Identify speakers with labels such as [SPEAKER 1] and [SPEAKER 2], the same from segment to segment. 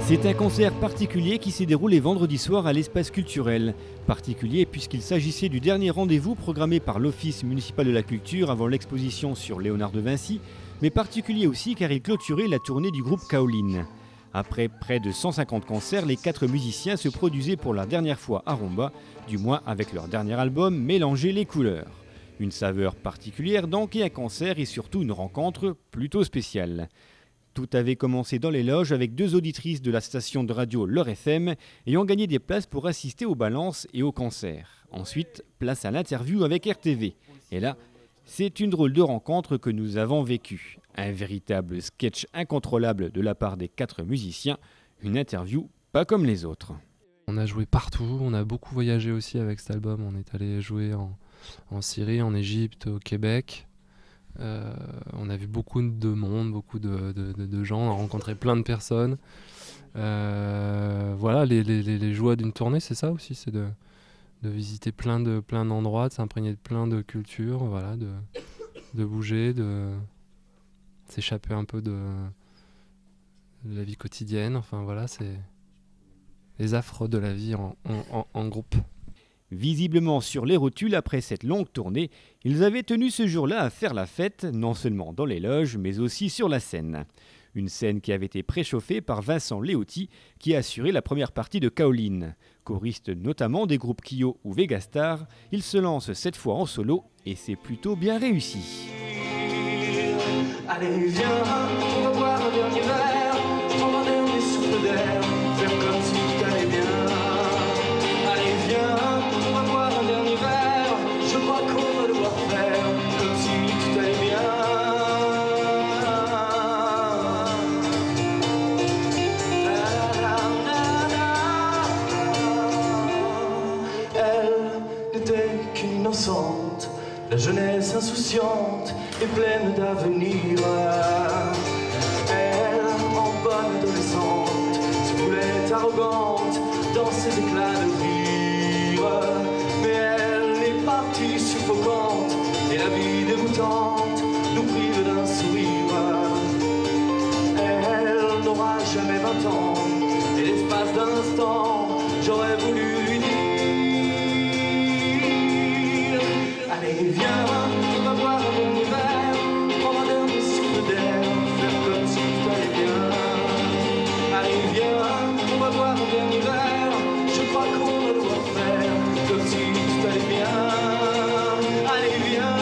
[SPEAKER 1] C'est un concert particulier qui s'est déroulé vendredi soir à l'espace culturel. Particulier puisqu'il s'agissait du dernier rendez-vous programmé par l'Office municipal de la culture avant l'exposition sur Léonard de Vinci, mais particulier aussi car il clôturait la tournée du groupe Kaolin. Après près de 150 concerts, les 4 musiciens se produisaient pour la dernière fois à Rumba, du moins avec leur dernier album Mélanger les couleurs. Une saveur particulière donc et un concert et surtout une rencontre plutôt spéciale. Tout avait commencé dans les loges avec 2 auditrices de la station de radio Leur FM ayant gagné des places pour assister aux balances et aux concerts. Ensuite, place à l'interview avec RTV. Et là, c'est une drôle de rencontre que nous avons vécue. Un véritable sketch incontrôlable de la part des 4 musiciens. Une interview pas comme les autres.
[SPEAKER 2] On a joué partout, on a beaucoup voyagé aussi avec cet album. On est allé jouer en Syrie, en Égypte, au Québec. On a vu beaucoup de monde, beaucoup de gens, on a rencontré plein de personnes. Voilà, les joies d'une tournée, c'est ça aussi, c'est de visiter plein d'endroits, de s'imprégner de plein de cultures, voilà, de bouger, de s'échapper un peu de la vie quotidienne. Enfin voilà, c'est les affres de la vie en groupe.
[SPEAKER 1] Visiblement sur les rotules, après cette longue tournée, ils avaient tenu ce jour-là à faire la fête, non seulement dans les loges, mais aussi sur la scène. Une scène qui avait été préchauffée par Vincent Léoty, qui a assuré la première partie de Kaolin. Choriste notamment des groupes Kyo ou Vegastar, il se lance cette fois en solo et c'est plutôt bien réussi.
[SPEAKER 3] Allez viens, on va boire un dernier verre, prendre un dernier souffle d'air, faire comme si tout allait bien. Allez viens, on va boire un dernier verre, je crois qu'on va devoir faire comme si tout allait bien. Elle n'était qu'une innocente, la jeunesse insouciante et pleine d'avenir. Elle, en bonne adolescente, se voulait arrogante dans ses éclats de rire. Mais elle est partie suffocante et la vie dégoûtante nous prive d'un sourire. Elle n'aura jamais 20 ans et l'espace d'un instant, j'aurais voulu lui dire: allez viens, on va boire un dernier verre, prendre un dernier souffle d'air, faire comme si tout allait bien. Allez viens, on va boire un dernier verre, je crois qu'on va devoir faire comme si tout allait bien. Allez viens,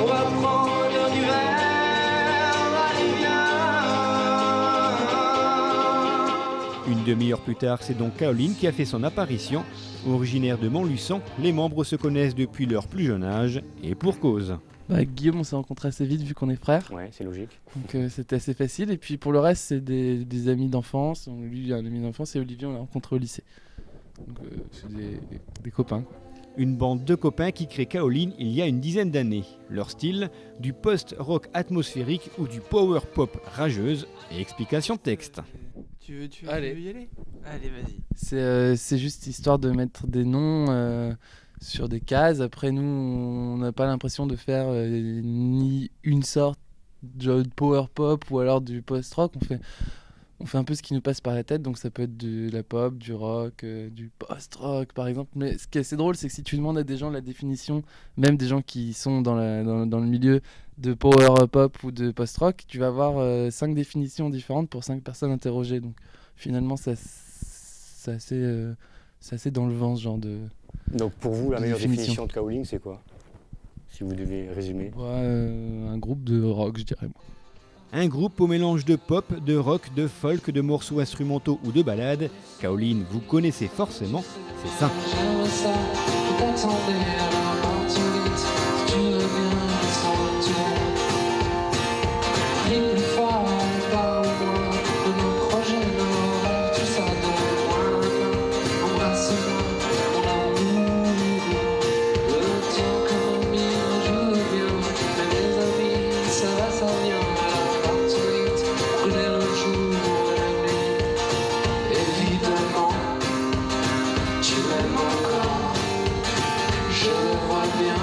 [SPEAKER 3] on va prendre un dernier verre, allez viens.
[SPEAKER 1] Une demi-heure plus tard, c'est donc Kaolin qui a fait son apparition. Originaire de Montluçon, les membres se connaissent depuis leur plus jeune âge, et pour cause.
[SPEAKER 4] Guillaume, on s'est rencontrés assez vite vu qu'on est frères.
[SPEAKER 5] Ouais, c'est logique.
[SPEAKER 4] Donc c'était assez facile. Et puis pour le reste, c'est des amis d'enfance. Lui, il a un ami d'enfance et Olivier, on l'a rencontré au lycée. Donc c'est des copains.
[SPEAKER 1] Une bande de copains qui crée Kaolin il y a une dizaine d'années. Leur style, du post-rock atmosphérique ou du power-pop rageuse, et explication de texte.
[SPEAKER 6] Tu veux y aller ? Allez, vas-y.
[SPEAKER 4] C'est juste histoire de mettre des noms sur des cases. Après, nous, on n'a pas l'impression de faire ni une sorte de power pop ou alors du post-rock. On fait un peu ce qui nous passe par la tête. Donc, ça peut être de la pop, du rock, du post-rock, par exemple. Mais ce qui est assez drôle, c'est que si tu demandes à des gens la définition, même des gens qui sont dans le milieu de power pop ou de post-rock, tu vas avoir 5 définitions différentes pour 5 personnes interrogées. Donc, finalement, c'est assez dans le vent, ce genre de...
[SPEAKER 5] Donc pour vous, la meilleure définition de Kaolin, c'est quoi? Si vous devez résumer.
[SPEAKER 4] Un groupe de rock, je dirais.
[SPEAKER 1] Un groupe au mélange de pop, de rock, de folk, de morceaux instrumentaux ou de ballades. Kaolin, vous connaissez forcément, c'est ça.
[SPEAKER 3] J'aimerais ça, t'attendais à l'opportunité, si tu veux bien descendre tout. Prie plus fort, parle-moi de nos projets, nos rêves, tout ça de moi. Embrasse-moi, mon amour. Le temps comme bien, je veux bien. Mais les amis, ça va, ça vient. L'opportunité, brûler le jour et la nuit. Évidemment, tu m'aimes encore. Je vois bien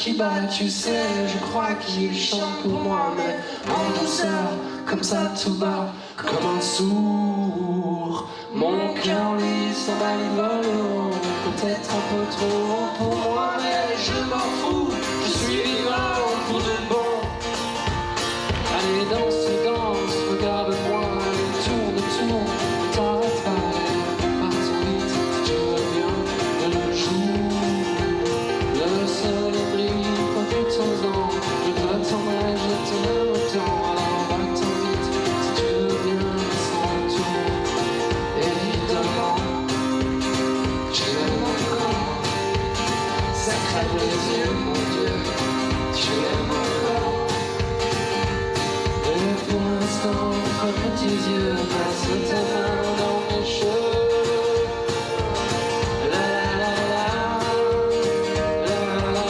[SPEAKER 3] qui bat, tu sais, je crois qu'il chante pour moi, mais en douceur, comme ça tout bas, comme un sourd. Mon cœur lui s'emballe, il vole haut, peut-être un peu trop haut pour moi, mais je m'en fous, je suis vivant pour de bon. Allez, danse, regarde-moi, allez, tourne, ne t'arrête pas, allez, partons vite, si tu veux bien, de nos jours. Le soleil brille, profitons-en, je t'attendrai, je t'aime autant, alors va-t'en vite, si tu veux bien, sans retour. Évidemment, tu m'aimes encore, ça crève les yeux, mon Dieu, tu m'aimes encore. Et pour l'instant, entre petits yeux, passe ta main dans mes cheveux. La la la la, la la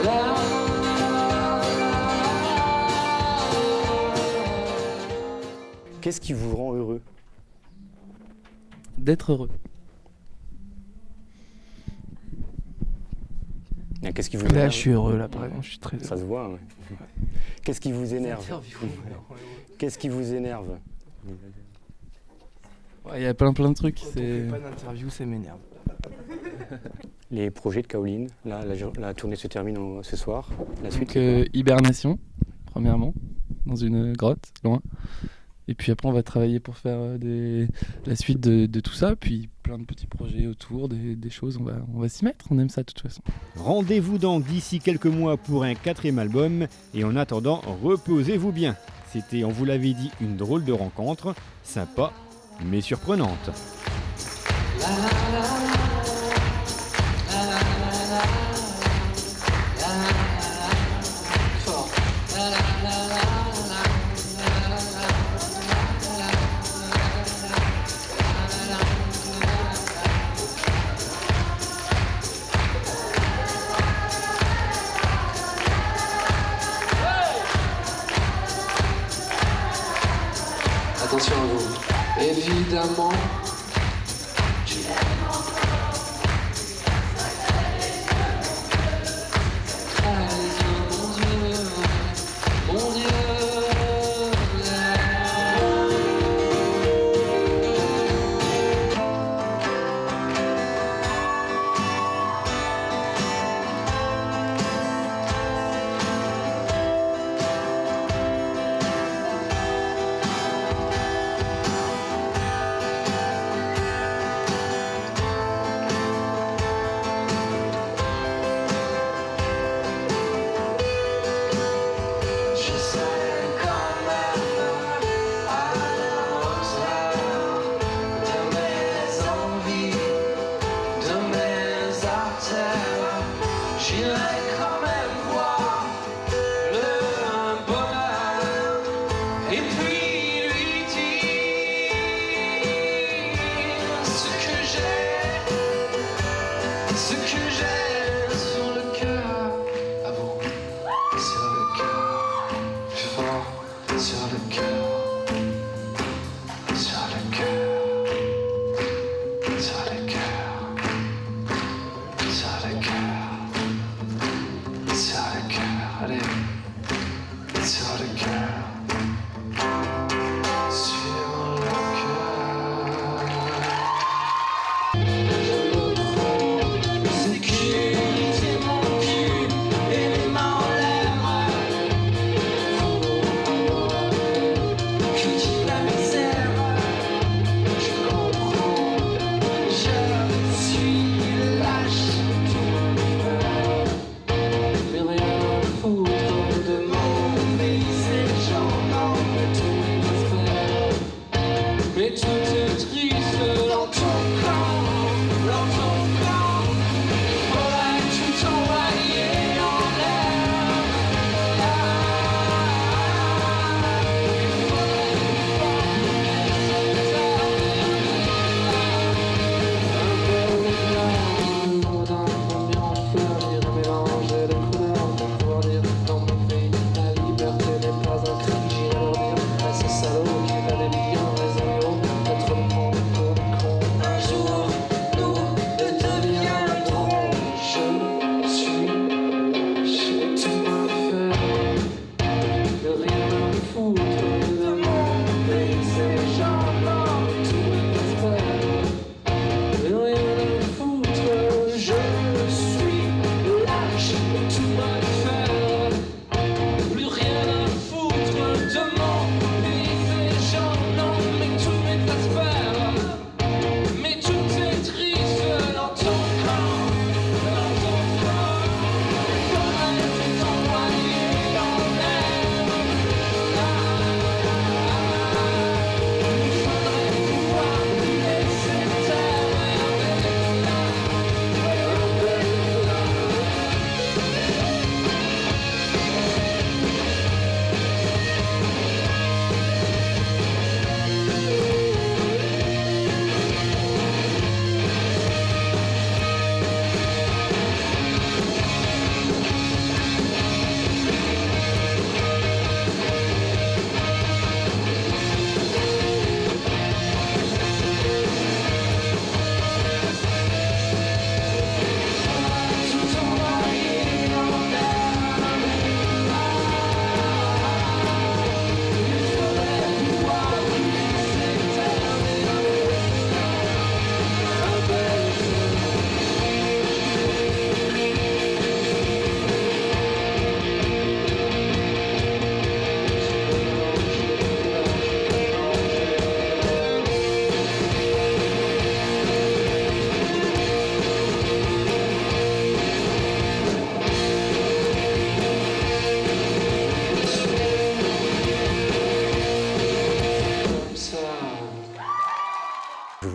[SPEAKER 3] la, la
[SPEAKER 5] Qu'est-ce qui vous rend heureux?
[SPEAKER 4] D'être heureux.
[SPEAKER 5] Ah, qu'est-ce qui vous
[SPEAKER 6] Là,
[SPEAKER 5] énerve?
[SPEAKER 6] je suis heureux, là, par exemple, je suis très heureux.
[SPEAKER 5] Ça se voit, ouais. Qu'est-ce qui vous énerve? Qu'est-ce qui vous énerve?
[SPEAKER 4] Ouais, il y a plein de trucs.
[SPEAKER 6] Quand on
[SPEAKER 4] C'est...
[SPEAKER 6] fait pas d'interview, ça m'énerve.
[SPEAKER 5] Les projets de Kaolin, là, la tournée se termine ce soir. La suite,
[SPEAKER 4] Donc,
[SPEAKER 5] c'est quoi?
[SPEAKER 4] hibernation, premièrement, dans une grotte, loin. Et puis après, on va travailler pour faire la suite de tout ça. Puis plein de petits projets autour, des choses. On va s'y mettre. On aime ça de toute façon.
[SPEAKER 1] Rendez-vous donc d'ici quelques mois pour un 4e album, et en attendant, reposez-vous bien. C'était, on vous l'avait dit, une drôle de rencontre, sympa, mais surprenante.
[SPEAKER 3] Attention à vous. Évidemment, tu l'aimes encore.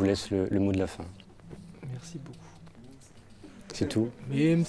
[SPEAKER 5] laisse le mot de la fin.
[SPEAKER 6] Merci beaucoup.
[SPEAKER 5] C'est tout.
[SPEAKER 6] Mims.